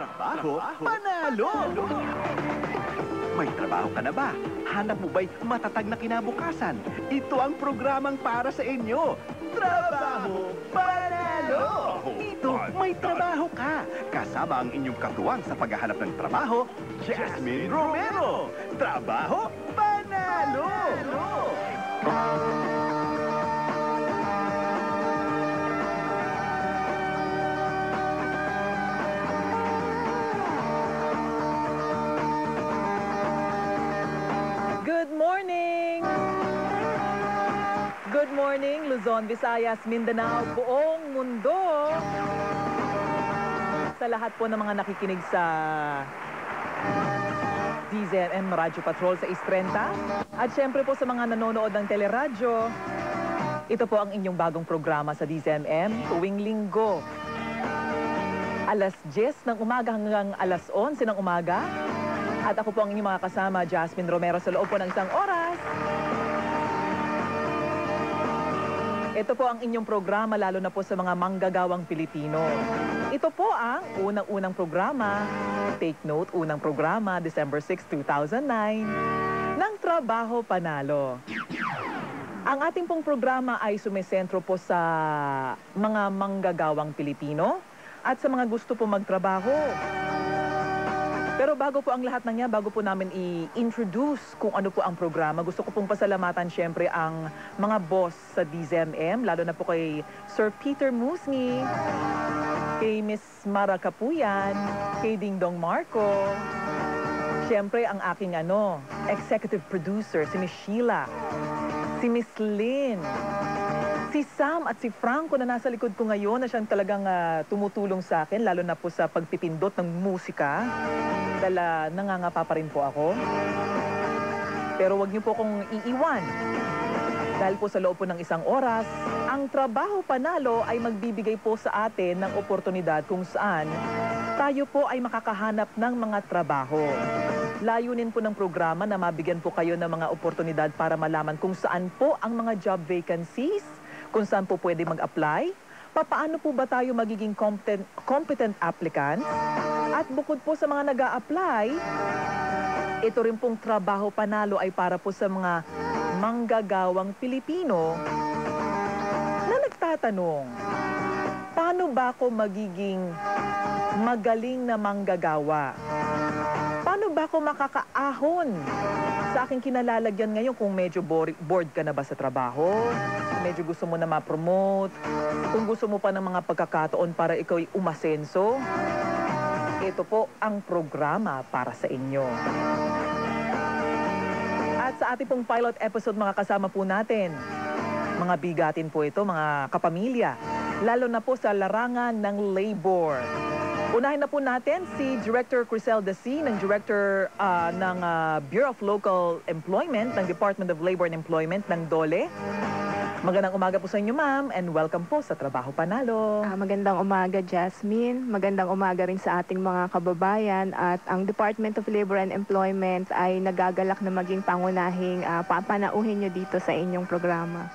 Trabaho, panalo! May trabaho ka na ba? Hanap mo ba'y matatag na kinabukasan? Ito ang programang para sa inyo. Trabaho, panalo! Dito, may trabaho ka. Kasama ang inyong katuwang sa paghahanap ng trabaho, Jasmine Romero. Trabaho, panalo! Good morning! Good morning, Luzon, Visayas, Mindanao, buong mundo! Sa lahat po ng mga nakikinig sa DZMM Radyo Patrol sa Istrenta, at syempre po sa mga nanonood ng teleradyo, ito po ang inyong bagong programa sa DZMM tuwing linggo. Alas 10 ng umaga hanggang alas 11 ng umaga. At ako po ang inyong mga kasama, Jasmine Romero, sa loob po ng isang oras. Ito po ang inyong programa, lalo na po sa mga manggagawang Pilipino. Ito po ang unang-unang programa, take note, unang programa, December 6, 2009, ng Trabaho Panalo. Ang ating pong programa ay sumisentro po sa mga manggagawang Pilipino at sa mga gusto po magtrabaho. Pero bago po ang lahat ng yan, bago po namin i-introduce kung ano po ang programa, gusto ko pong pasalamatan syempre ang mga boss sa DZMM, lalo na po kay Sir Peter Musni, kay Miss Mara Capuyan, kay Dingdong Marco, syempre ang aking executive producer, si Miss Sheila, si Miss Lynn, si Sam at si Franco na nasa likod ko ngayon na siyang talagang tumutulong sa akin, lalo na po sa pagpipindot ng musika. Dahil nangangapa pa rin po ako. Pero wag niyo po akong iiwan. Dahil po sa loob po ng isang oras, ang Trabaho Panalo ay magbibigay po sa atin ng oportunidad kung saan tayo po ay makakahanap ng mga trabaho. Layunin po ng programa na mabigyan po kayo ng mga oportunidad para malaman kung saan po ang mga job vacancies, kung saan po pwede mag-apply, paano po ba tayo magiging competent applicants, at bukod po sa mga nag-a-apply, ito rin pong Trabaho Panalo ay para po sa mga manggagawang Pilipino na nagtatanong, paano ba ako magiging magaling na manggagawa? Paano ba ako makakaahon sa aking kinalalagyan ngayon kung medyo bored ka na ba sa trabaho? Medyo gusto mo na ma-promote? Kung gusto mo pa ng mga pagkakataon para ikaw'y umasenso? Ito po ang programa para sa inyo. At sa ating pong pilot episode, mga kasama po natin, mga bigatin po ito, mga kapamilya, lalo na po sa larangan ng labor. Unahin na po natin si Director Crisel Dasi, ng Director ng Bureau of Local Employment ng Department of Labor and Employment ng DOLE. Magandang umaga po sa inyo, ma'am, and welcome po sa Trabaho Panalo. Magandang umaga, Jasmine. Magandang umaga rin sa ating mga kababayan. At ang Department of Labor and Employment ay nagagalak na maging pangunahing papanauhin nyo dito sa inyong programa.